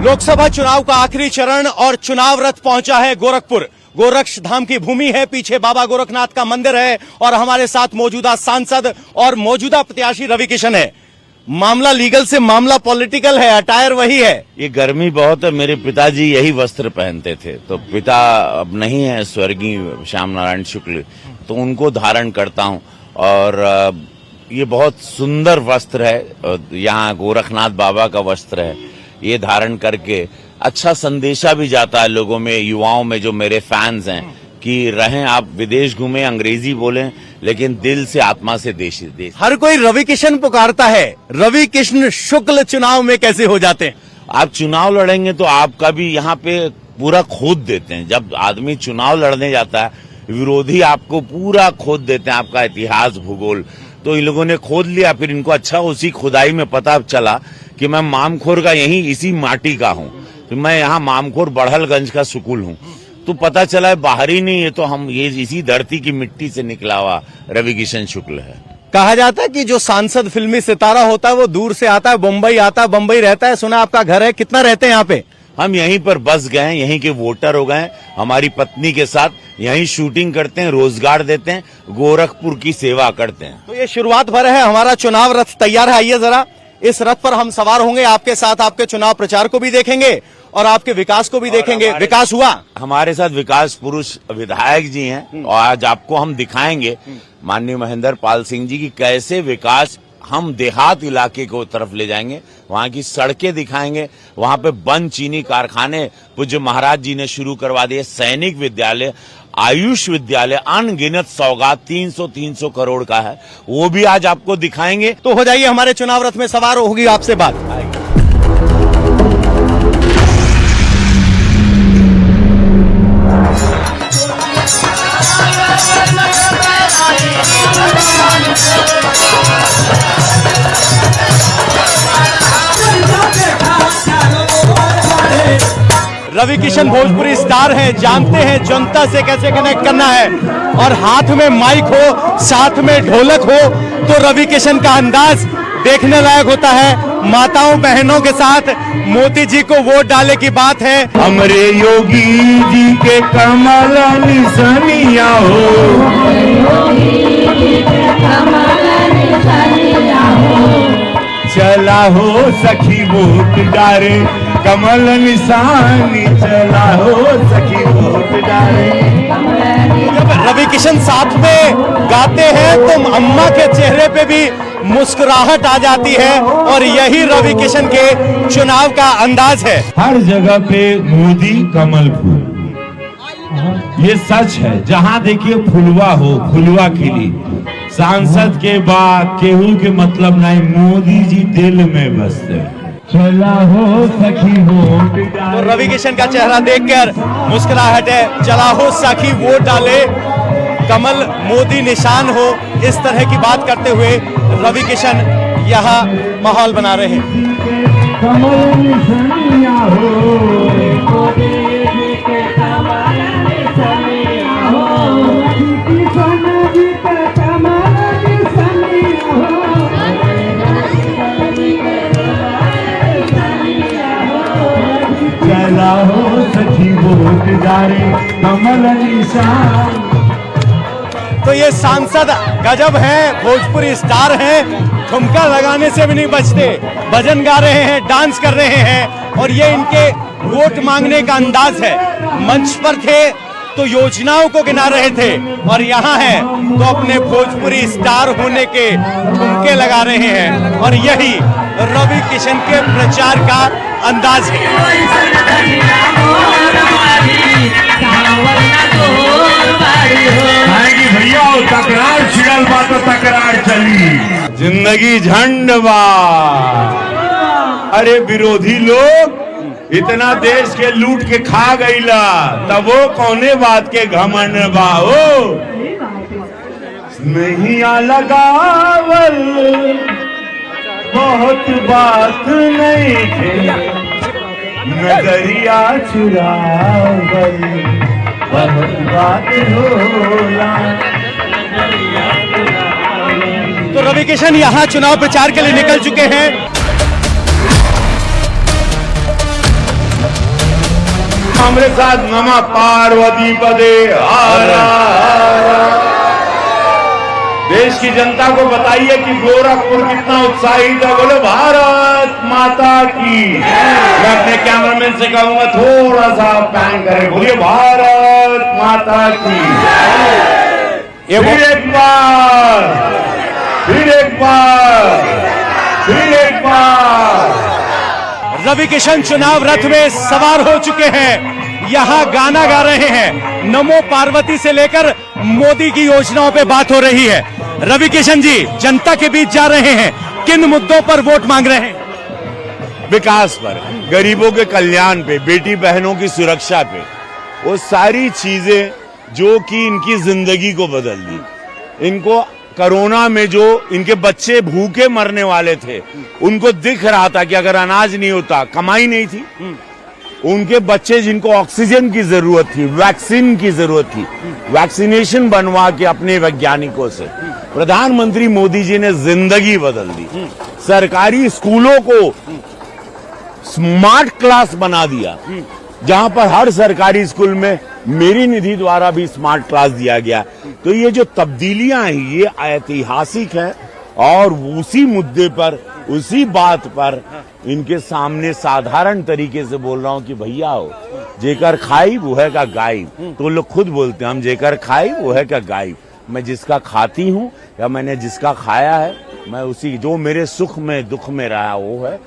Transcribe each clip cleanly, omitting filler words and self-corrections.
लोकसभा चुनाव का आखिरी चरण और चुनाव रथ पहुंचा है गोरखपुर। गोरक्ष धाम की भूमि है, पीछे बाबा गोरखनाथ का मंदिर है और हमारे साथ मौजूदा सांसद और मौजूदा प्रत्याशी रवि किशन है। मामला लीगल से मामला पॉलिटिकल है, अटायर वही है। ये गर्मी बहुत है, मेरे पिताजी यही वस्त्र पहनते थे, तो पिता अब नहीं है, स्वर्गीय श्याम नारायण शुक्ल, तो उनको धारण करता हूं। और ये बहुत सुंदर वस्त्र है, यहाँ गोरखनाथ बाबा का वस्त्र है। ये धारण करके अच्छा संदेशा भी जाता है लोगों में, युवाओं में, जो मेरे फैंस हैं, कि रहें आप विदेश घूमें, अंग्रेजी बोलें, लेकिन दिल से आत्मा से देश। हर कोई रवि किशन पुकारता है, रवि किशन शुक्ल चुनाव में कैसे हो जाते हैं? आप चुनाव लड़ेंगे तो आपका भी यहाँ पे पूरा खोद देते हैं। जब आदमी चुनाव लड़ने जाता है, विरोधी आपको पूरा खोद देते हैं, आपका इतिहास, भूगोल। तो इन लोगों ने खोद लिया, फिर इनको अच्छा उसी खुदाई में पता चला कि मैं मामखोर का यही इसी माटी का हूँ, तो मैं यहाँ मामखोर बड़हलगंज का सुकुल हूँ। तो पता चला है बाहरी नहीं, ये तो हम ये इसी धरती की मिट्टी से निकला हुआ रवि किशन शुक्ल है। कहा जाता है कि जो सांसद फिल्मी सितारा होता है वो दूर से आता है, बम्बई आता है, बम्बई रहता है। सुना आपका घर है, कितना रहते हैं यहाँ पे? हम यहीं पर बस गए हैं, यहीं के वोटर हो गए, हमारी पत्नी के साथ यहीं शूटिंग करते हैं, रोजगार देते हैं, गोरखपुर की सेवा करते हैं। तो ये शुरुआत भर है, हमारा चुनाव रथ तैयार है। आइए जरा इस रथ पर हम सवार होंगे, आपके साथ आपके चुनाव प्रचार को भी देखेंगे और आपके विकास को भी देखेंगे। विकास हुआ? हमारे साथ विकास पुरुष विधायक जी हैं और आज आपको हम दिखाएंगे माननीय महेंद्र पाल सिंह जी की कैसे विकास हम देहात इलाके को तरफ ले जाएंगे। वहाँ की सड़कें दिखाएंगे, वहाँ पे बंद चीनी कारखाने पूज्य महाराज जी ने शुरू करवा दिए, सैनिक विद्यालय, आयुष विद्यालय, अनगिनत सौगात 300 करोड़ का है, वो भी आज आपको दिखाएंगे। तो हो जाइए हमारे चुनाव रथ में सवार, होगी आपसे बात। रवि किशन भोजपुरी स्टार हैं, जानते हैं जनता से कैसे कनेक्ट करना है। और हाथ में माइक हो, साथ में ढोलक हो, तो रवि किशन का अंदाज देखने लायक होता है। माताओं बहनों के साथ मोदी जी को वोट डाले की बात है। हमरे योगी जी के कमल निशानिया हो, चला हो सखी वोट डारे, कमल निशानी चला हो सखी वोट डारे। जब रवि किशन साथ में गाते हैं तो अम्मा के चेहरे पे भी मुस्कुराहट आ जाती है और यही रवि किशन के चुनाव का अंदाज है। हर जगह पे मोदी कमल फूल, ये सच है। जहाँ देखिए फुलवा हो, फुलवा खिली। सांसद के बाद केहू के मतलब नहीं, मोदी जी दिल में बसते। चला हो सखी वोट डाले, तो रवि किशन का चेहरा देखकर मुस्कुराहट है। चला हो सखी वोट डाले, कमल मोदी निशान हो, इस तरह की बात करते हुए रवि किशन यहाँ माहौल बना रहे हैं। कमल निशानिया हो, चला हो सखी वोट डाले, कमल निशान। तो ये सांसद गजब हैं, भोजपुरी स्टार हैं, ठुमका लगाने से भी नहीं बचते, भजन गा रहे हैं, डांस कर रहे हैं और ये इनके वोट मांगने का अंदाज है। मंच पर थे तो योजनाओं को गिना रहे थे और यहाँ हैं तो अपने भोजपुरी स्टार होने के ठुमके लगा रहे हैं और यही रवि किशन के प्रचार का अंदाज है। भैया तकरार छिड़ल बा तो तकरार चली, जिंदगी झंड बा। अरे विरोधी लोग इतना देश के लूट के खा गईला, तब वो कौने बात के घमंड बा हो। नहीं आ लगावल बहुत बात नहीं थे, नजरिया चुरावल बहुत बात होला। तो रवि किशन यहाँ चुनाव प्रचार के लिए निकल चुके हैं। हम हमारे साथ नमः पार्वती पदे हर हर। देश की जनता को बताइए कि गोरखपुर कितना उत्साहित है। बोलो भारत माता की। मैं अपने कैमरामैन से कहूंगा थोड़ा सा पैन करें, बोलिए भारत माता की। फिर एक बार, फिर एक बार, फिर एक बार। रवि किशन चुनाव रथ में सवार हो चुके हैं, यहां गाना गा रहे हैं। नमो पार्वती से लेकर मोदी की योजनाओं पे बात हो रही है। रवि किशन जी जनता के बीच जा रहे हैं, किन मुद्दों पर वोट मांग रहे हैं? विकास पर, गरीबों के कल्याण पे, बेटी बहनों की सुरक्षा पे, वो सारी चीजें जो कि इनकी जिंदगी को बदल दी। इनको कोरोना में जो इनके बच्चे भूखे मरने वाले थे, उनको दिख रहा था कि अगर अनाज नहीं होता, कमाई नहीं थी, उनके बच्चे जिनको ऑक्सीजन की जरूरत थी, वैक्सीन की जरूरत थी, वैक्सीनेशन बनवा के अपने वैज्ञानिकों से प्रधानमंत्री मोदी जी ने जिंदगी बदल दी। सरकारी स्कूलों को स्मार्ट क्लास बना दिया, जहां पर हर सरकारी स्कूल में मेरी निधि द्वारा भी स्मार्ट क्लास दिया गया। तो ये जो तब्दीलियां हैं ये ऐतिहासिक है, और उसी मुद्दे पर, उसी बात पर इनके सामने साधारण तरीके से बोल रहा हूं कि भैया हो जेकर खाई वो है का गाय। तो लोग खुद बोलते हैं हम जेकर खाई वो है का गाय। मैं जिसका खाती हूं या मैंने जिसका खाया है, मैं उसी, जो मेरे सुख में दुख में रहा वो है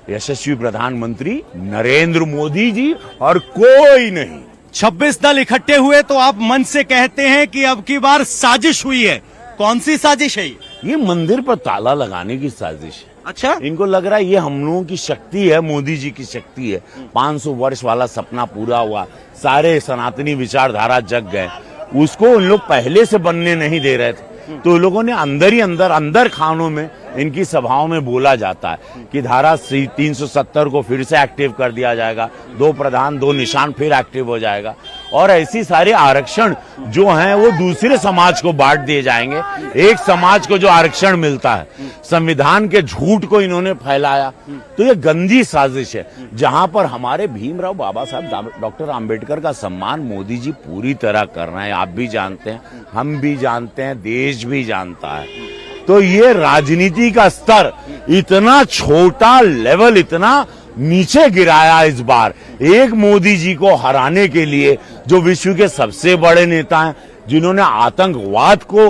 यशस्वी प्रधानमंत्री नरेंद्र मोदी जी, और कोई नहीं। 26 दल इकट्ठे हुए तो आप मन से कहते हैं कि अब की बार साजिश हुई है। कौन सी साजिश है ये मंदिर पर ताला लगाने की साजिश है। अच्छा, इनको लग रहा है ये हम लोगों की शक्ति है, मोदी जी की शक्ति है। 500 वर्ष वाला सपना पूरा हुआ, सारे सनातनी विचारधारा जग गए, उसको उन लोग पहले से बनने नहीं दे रहे थे। तो लोगों ने अंदर ही अंदर खानों में इनकी सभाओं में बोला जाता है कि धारा 370 को फिर से एक्टिव कर दिया जाएगा, 2 प्रधान 2 निशान फिर एक्टिव हो जाएगा, और ऐसी सारे आरक्षण जो हैं वो दूसरे समाज को बांट दिए जाएंगे। एक समाज को जो आरक्षण मिलता है, संविधान के झूठ को इन्होंने फैलाया। तो ये गंदी साजिश है, जहां पर हमारे भीमराव बाबा साहब डॉक्टर आंबेडकर का सम्मान मोदी जी पूरी तरह कर रहे हैं। आप भी जानते हैं, हम भी जानते हैं, देश भी जानता है। तो ये राजनीति का स्तर इतना छोटा, लेवल इतना नीचे गिराया इस बार एक मोदी जी को हराने के लिए, जो विश्व के सबसे बड़े नेता हैं, जिन्होंने आतंकवाद को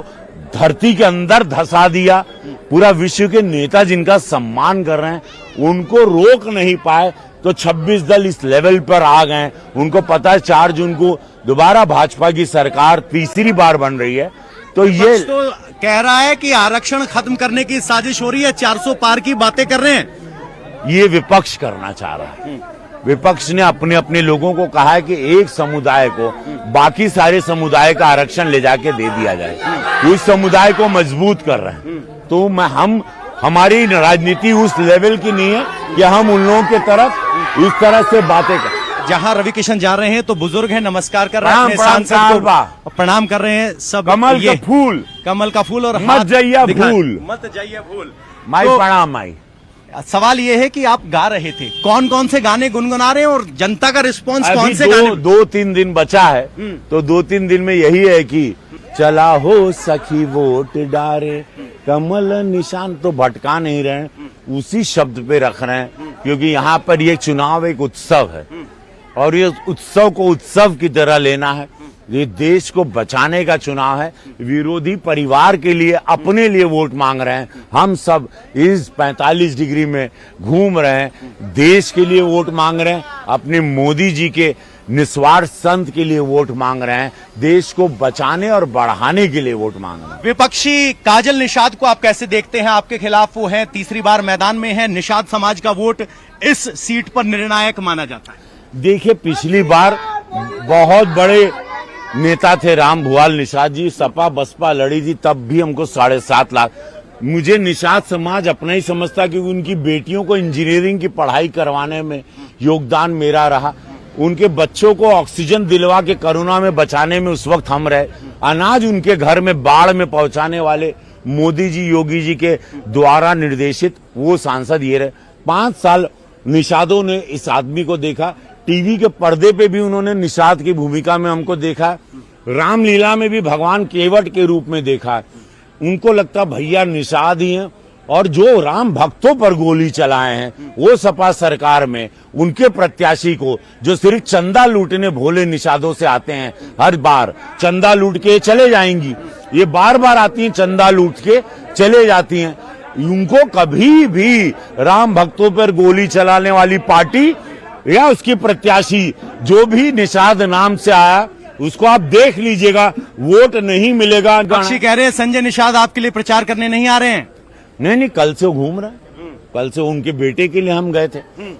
धरती के अंदर धसा दिया, पूरा विश्व के नेता जिनका सम्मान कर रहे हैं, उनको रोक नहीं पाए। तो 26 दल इस लेवल पर आ गए। उनको पता है 4 जून को दोबारा भाजपा की सरकार तीसरी बार बन रही है। तो ये तो कह रहा है कि आरक्षण खत्म करने की साजिश हो रही है, 400 पार की बातें कर रहे हैं। ये विपक्ष करना चाह रहा है। विपक्ष ने अपने अपने लोगों को कहा है कि एक समुदाय को बाकी सारे समुदाय का आरक्षण ले जाके दे दिया जाए, उस समुदाय को मजबूत कर रहे हैं। तो हमारी राजनीति उस लेवल की नहीं है कि हम उन लोगों की तरफ इस तरह से बातें कर। जहां रवि किशन जा रहे हैं तो बुजुर्ग हैं, नमस्कार कर रहे हैं, अपने सांसद को प्रणाम कर रहे हैं सब। कमल का फूल, कमल का फूल, और मत जाइए भूल, मत जाइए भूल। माई तो प्रणाम माई। सवाल ये है कि आप गा रहे थे, कौन कौन से गाने गुनगुना रहे हैं और जनता का रिस्पांस कौन से गाने? 2-3 दिन बचा है, तो 2-3 दिन में यही है कि चला हो सखी वोट डारे, कमल निशान, तो भटका नहीं रहे, उसी शब्द पे रख रहे हैं, क्योंकि यहाँ पर ये चुनाव एक उत्सव है, और ये उत्सव को उत्सव की तरह लेना है। ये देश को बचाने का चुनाव है। विरोधी परिवार के लिए, अपने लिए वोट मांग रहे हैं। हम सब इस 45 डिग्री में घूम रहे हैं, देश के लिए वोट मांग रहे हैं, अपने मोदी जी के निस्वार्थ संत के लिए वोट मांग रहे हैं, देश को बचाने और बढ़ाने के लिए वोट मांग रहे हैं। विपक्षी काजल निषाद को आप कैसे देखते हैं? आपके खिलाफ वो है, तीसरी बार मैदान में है। निषाद समाज का वोट इस सीट पर निर्णायक माना जाता है। देखिए, पिछली बार बहुत बड़े नेता थे राम भुआल निषाद जी, सपा बसपा लड़ी थी, तब भी हमको 7.5 लाख। मुझे निषाद समाज अपना ही समझता, क्योंकि उनकी बेटियों को इंजीनियरिंग की पढ़ाई करवाने में योगदान मेरा रहा। उनके बच्चों को ऑक्सीजन दिलवा के कोरोना में बचाने में उस वक्त हम रहे। अनाज उनके घर में बाढ़ में पहुंचाने वाले मोदी जी, योगी जी के द्वारा निर्देशित वो सांसद ये रहे। 5 साल निषादों ने इस आदमी को देखा टीवी के पर्दे पे भी उन्होंने निषाद की भूमिका में हमको देखा, रामलीला में भी भगवान केवट के रूप में देखा। उनको लगता भैया निषाद ही हैं, और जो राम भक्तों पर गोली चलाए हैं वो सपा सरकार में उनके प्रत्याशी को, जो सिर्फ चंदा लूटने भोले निषादों से आते हैं, हर बार चंदा लूट के चले जाएंगी, ये बार बार आती हैं चंदा लूट के चले जाती हैं। उनको कभी भी राम भक्तों पर गोली चलाने वाली पार्टी या उसकी प्रत्याशी जो भी निषाद नाम से आया उसको आप देख लीजिएगा, वोट नहीं मिलेगा। विपक्षी कह रहे हैं संजय निषाद आपके लिए प्रचार करने नहीं आ रहे हैं। नहीं, कल से वो घूम रहा है, कल से उनके बेटे के लिए हम गए थे,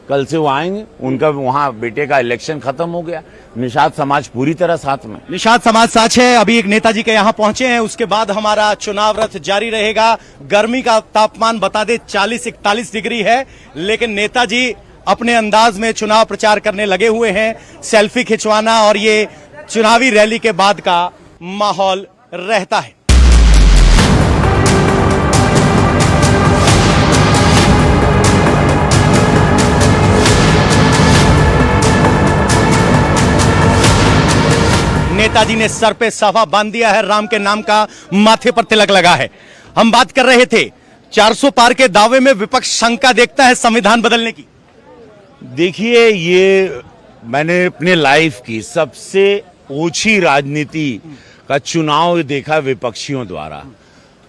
कल से वो आएंगे। उनका वहाँ बेटे का इलेक्शन खत्म हो गया, निषाद समाज पूरी तरह साथ में। निषाद समाज साथ है। अभी एक नेताजी के यहाँ पहुंचे हैं, उसके बाद हमारा चुनाव रथ जारी रहेगा। गर्मी का तापमान बता दे 40-41 डिग्री है, लेकिन नेताजी अपने अंदाज में चुनाव प्रचार करने लगे हुए हैं। सेल्फी खिंचवाना और ये चुनावी रैली के बाद का माहौल रहता है। नेताजी ने सर पे साफा बांध दिया है, राम के नाम का माथे पर तिलक लगा है। हम बात कर रहे थे 400 पार के दावे में विपक्ष शंका देखता है संविधान बदलने की। देखिए, ये मैंने अपने लाइफ की सबसे ओछी राजनीति का चुनाव देखा विपक्षियों द्वारा,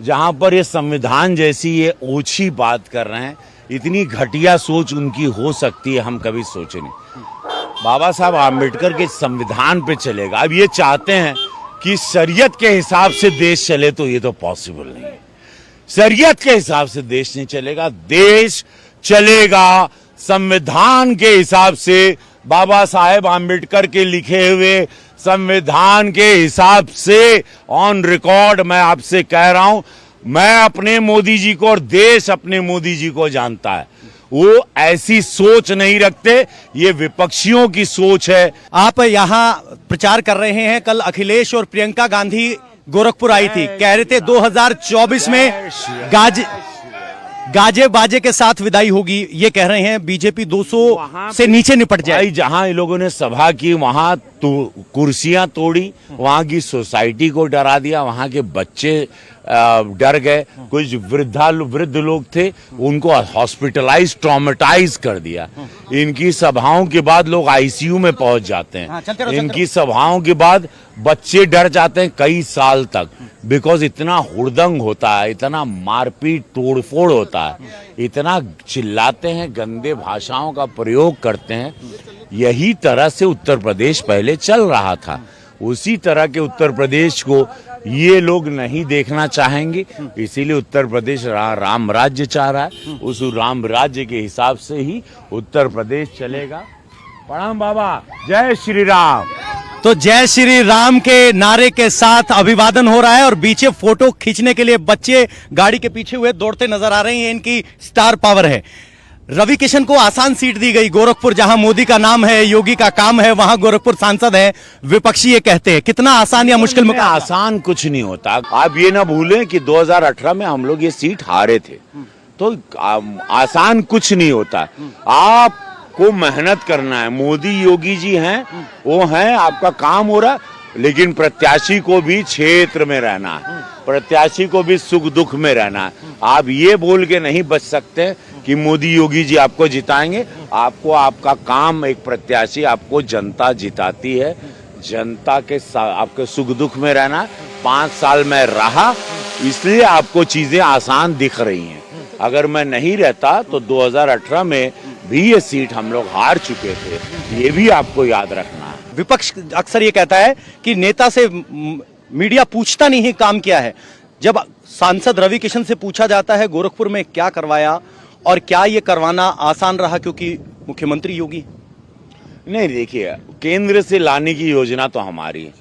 जहां पर ये संविधान जैसी ये ओछी बात कर रहे हैं। इतनी घटिया सोच उनकी हो सकती है, हम कभी सोचे नहीं। बाबा साहब आम्बेडकर के संविधान पे चलेगा। अब ये चाहते हैं कि शरीयत के हिसाब से देश चले, तो ये तो पॉसिबल नहीं है। शरीयत के हिसाब से देश नहीं चलेगा, देश चलेगा संविधान के हिसाब से, बाबा साहेब आम्बेडकर के लिखे हुए संविधान के हिसाब से। ऑन रिकॉर्ड मैं आपसे कह रहा हूं, मैं अपने मोदी जी को और देश अपने मोदी जी को जानता है, वो ऐसी सोच नहीं रखते, ये विपक्षियों की सोच है। आप यहाँ प्रचार कर रहे हैं, कल अखिलेश और प्रियंका गांधी गोरखपुर आई थी, कह रहे थे 2024 में गाजे बाजे के साथ विदाई होगी। ये कह रहे हैं बीजेपी 200 से नीचे निपट जाए। जहां इन लोगों ने सभा की वहां तो कुर्सियां तोड़ी, वहां की सोसाइटी को डरा दिया, वहां के बच्चे डर गए, कुछ वृद्ध लोग थे उनको हॉस्पिटलाइज ट्रॉमेटाइज कर दिया। इनकी सभाओं के बाद लोग आईसीयू में पहुंच जाते हैं। इनकी सभाओं के बाद बच्चे डर जाते हैं कई साल तक, बिकॉज इतना हुड़दंग होता है, इतना मारपीट तोड़फोड़ होता है, इतना चिल्लाते हैं, गंदे भाषाओं का प्रयोग करते हैं। यही तरह से उत्तर प्रदेश पहले चल रहा था, उसी तरह के उत्तर प्रदेश को ये लोग नहीं देखना चाहेंगे, इसीलिए उत्तर प्रदेश राम राज्य चाह रहा है। उस राम राज्य के हिसाब से ही उत्तर प्रदेश चलेगा। प्रणाम बाबा, जय श्री राम। तो जय श्री राम के नारे के साथ अभिवादन हो रहा है और बीचे फोटो खींचने के लिए बच्चे गाड़ी के पीछे हुए दौड़ते नजर आ रहे हैं। इनकी स्टार पावर है। रवि किशन को आसान सीट दी गई, गोरखपुर जहां मोदी का नाम है, योगी का काम है, वहां गोरखपुर सांसद है। विपक्षी ये कहते हैं, कितना आसान या मुश्किल में? आसान कुछ नहीं होता। आप ये ना भूलें कि 2018 में हम लोग ये सीट हारे थे, तो आसान कुछ नहीं होता। आपको मेहनत करना है। मोदी योगी जी हैं, वो हैं, आपका काम हो रहा, लेकिन प्रत्याशी को भी क्षेत्र में रहना है, प्रत्याशी को भी सुख दुख में रहना है। आप ये बोल के नहीं बच सकते कि मोदी योगी जी आपको जिताएंगे। आपको आपका काम, एक प्रत्याशी आपको जनता जिताती है, जनता के आपके सुख दुख में रहना। 5 साल में रहा, इसलिए आपको चीजें आसान दिख रही हैं। अगर मैं नहीं रहता तो 2018 में भी ये सीट हम लोग हार चुके थे, ये भी आपको याद रखना है। विपक्ष अक्सर ये कहता है कि नेता से मीडिया पूछता नहीं है काम क्या है। जब सांसद रवि किशन से पूछा जाता है गोरखपुर में क्या करवाया और क्या ये करवाना आसान रहा क्योंकि मुख्यमंत्री योगी? नहीं, देखिए, केंद्र से लाने की योजना तो हमारी है।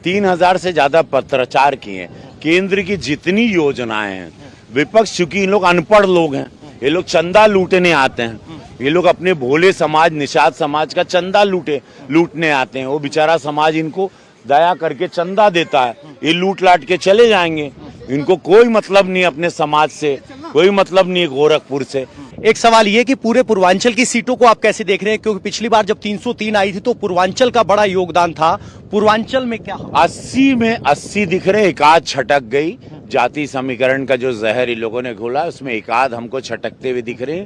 3000 से ज्यादा पत्राचार किए हैं। केंद्र की जितनी योजनाएं हैं, विपक्ष, चूंकि इन लोग अनपढ़ लोग हैं, ये लोग चंदा लूटने आते हैं, ये लोग अपने भोले समाज, निषाद समाज का चंदा लूटने आते हैं। वो बेचारा समाज इनको दया करके चंदा देता है, ये लूट लाट के चले जाएंगे। इनको कोई मतलब नहीं अपने समाज से, कोई मतलब नहीं गोरखपुर से। एक सवाल ये कि पूरे पूर्वांचल की सीटों को आप कैसे देख रहे हैं, क्योंकि पिछली बार जब 303 आई थी तो पूर्वांचल का बड़ा योगदान था, पूर्वांचल में क्या होगा? 80 में 80 दिख रहे, एक आध छटक गई। जाति समीकरण का जो जहर इन लोगों ने घोला उसमें एक आध हमको छटकते हुए दिख रहे।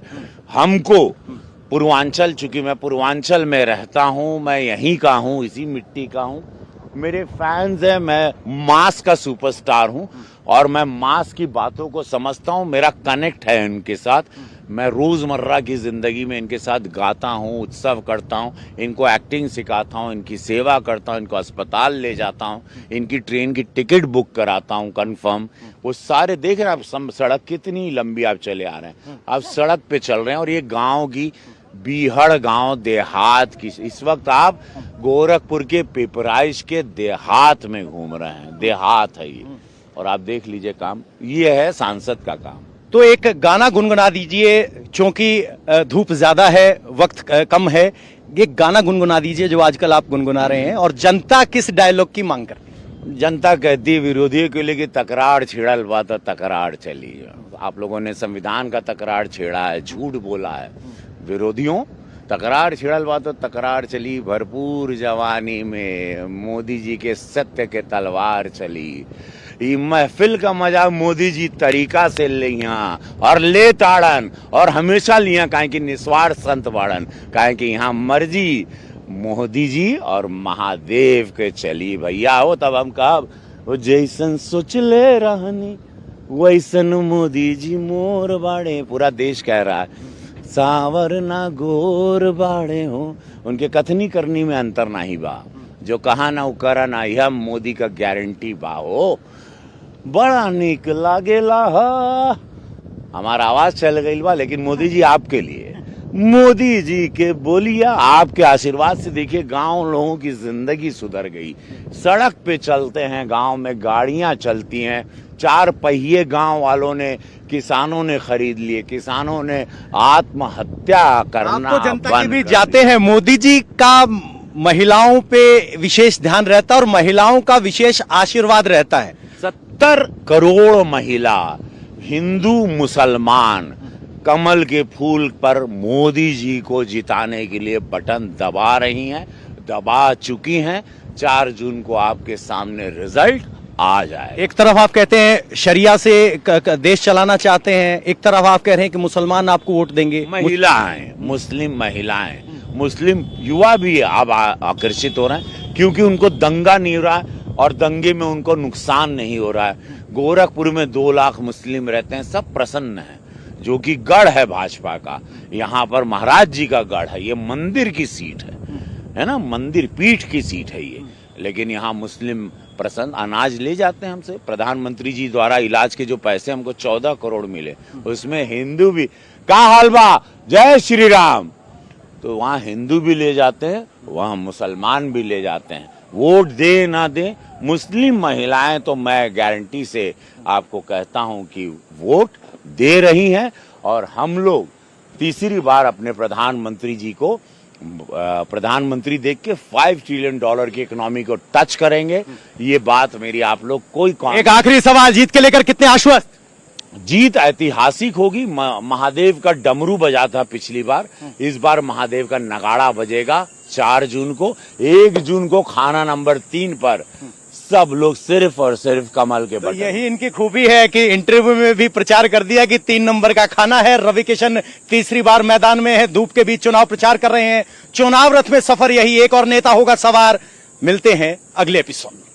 हमको पूर्वांचल, चूंकि मैं पूर्वांचल में रहता हूं, मैं यहीं का हूं, इसी मिट्टी का हूं, मेरे फैंस हैं, मैं मास का सुपरस्टार हूं और मैं मास की बातों को समझता हूं, मेरा कनेक्ट है इनके साथ। मैं रोजमर्रा की जिंदगी में इनके साथ गाता हूं, उत्सव करता हूं, इनको एक्टिंग सिखाता हूं, इनकी सेवा करता हूं, इनको अस्पताल ले जाता हूं, इनकी ट्रेन की टिकट बुक कराता हूं कंफर्म। वो सारे देख रहे हैं आप, सड़क कितनी लंबी आप चले आ रहे हैं, आप सड़क पे चल रहे हैं। और ये गाँव की बीहड़ गांव देहात की, इस वक्त आप गोरखपुर के पिपराइश के देहात में घूम रहे हैं, देहात है ये। और आप देख लीजिए काम, ये है सांसद का काम। तो एक गाना गुनगुना दीजिए, क्योंकि धूप ज्यादा है, वक्त कम है, एक गाना गुनगुना दीजिए जो आजकल आप गुनगुना रहे हैं। और जनता किस डायलॉग की मांग करती है? जनता कहती है विरोधियों के लिए कि तकरार छिड़ल बा तो तकरार चली। आप लोगों ने संविधान का तकरार छेड़ा है, झूठ बोला है। विरोधियों, तकरार छिड़ल बा तो तकरार चली, भरपूर जवानी में मोदी जी के सत्य के तलवार चली। ये महफिल का मजा मोदी जी तरीका से लिया और ले ताड़न, और हमेशा लिया काहे कि निस्वार्थ संत बाड़न, काहे कि यहाँ मर्जी मोदी जी और महादेव के चली भैया हो। तब हम कहा वो जैसन सोच ले रहनी वैसन मोदी जी मोर बाड़े, पूरा देश कह रहा है सावर ना गोर बाड़े हो। उनके कथनी करनी में अंतर नहीं बा, जो कहा ना वो करा ना, यह मोदी का गारंटी बा हो। बड़ा निक लागेला हा, हमारा आवाज चल गई बा, लेकिन मोदी जी आपके लिए, मोदी जी के बोलिया, आपके आशीर्वाद से देखिए गांव लोगों की जिंदगी सुधर गई। सड़क पे चलते हैं, गांव में गाड़ियां चलती हैं, 4 पहिए गांव वालों ने, किसानों ने खरीद लिए, किसानों ने आत्महत्या करना आपको जनता के बंद बीच कर जाते हैं, मोदी जी का महिलाओं पे विशेष ध्यान रहता है और महिलाओं का विशेष आशीर्वाद रहता है। 70 करोड़ महिला, हिंदू मुसलमान कमल के फूल पर मोदी जी को जिताने के लिए बटन दबा रही हैं, दबा चुकी हैं। 4 जून को आपके सामने रिजल्ट आ जाए। एक तरफ आप कहते हैं शरिया से देश चलाना चाहते हैं, एक तरफ आप कह रहे हैं कि मुसलमान आपको वोट देंगे। महिलाएं, मुस्लिम महिलाएं, मुस्लिम युवा भी अब आकर्षित हो रहे हैं, क्योंकि उनको दंगा नहीं हो रहा है और दंगे में उनको नुकसान नहीं हो रहा है। गोरखपुर में 2 लाख मुस्लिम रहते हैं, सब प्रसन्न हैं, जो कि गढ़ है भाजपा का। यहाँ पर महाराज जी का गढ़ है, ये मंदिर की सीट है ना, मंदिर पीठ की सीट है ये। लेकिन यहाँ मुस्लिम प्रसन्न, अनाज ले जाते हैं हमसे। प्रधानमंत्री जी द्वारा इलाज के जो पैसे हमको 14 करोड़ मिले, उसमें हिंदू भी, का हाल बा, जय श्री राम, तो वहाँ हिंदू भी ले जाते हैं, वहाँ मुसलमान भी ले जाते हैं। वोट दे ना दे, मुस्लिम महिलाएं तो मैं गारंटी से आपको कहता हूं कि वोट दे रही हैं। और हम लोग तीसरी बार अपने प्रधानमंत्री जी को प्रधानमंत्री देख के $5 ट्रिलियन की इकोनॉमी को टच करेंगे। ये बात मेरी आप लोग कोई एक आखिरी सवाल, जीत के लेकर कितने आश्वस्त? जीत ऐतिहासिक होगी। महादेव का डमरू बजा था पिछली बार, इस बार महादेव का नगाड़ा बजेगा 4 जून को। 1 जून को खाना नंबर 3 पर सब लोग सिर्फ और सिर्फ कमल के बटन। यही इनकी खूबी है कि इंटरव्यू में भी प्रचार कर दिया कि 3 नंबर का खाना है। रवि किशन तीसरी बार मैदान में है, धूप के बीच चुनाव प्रचार कर रहे हैं। चुनाव रथ में सफर यही, एक और नेता होगा सवार। मिलते हैं अगले एपिसोड में।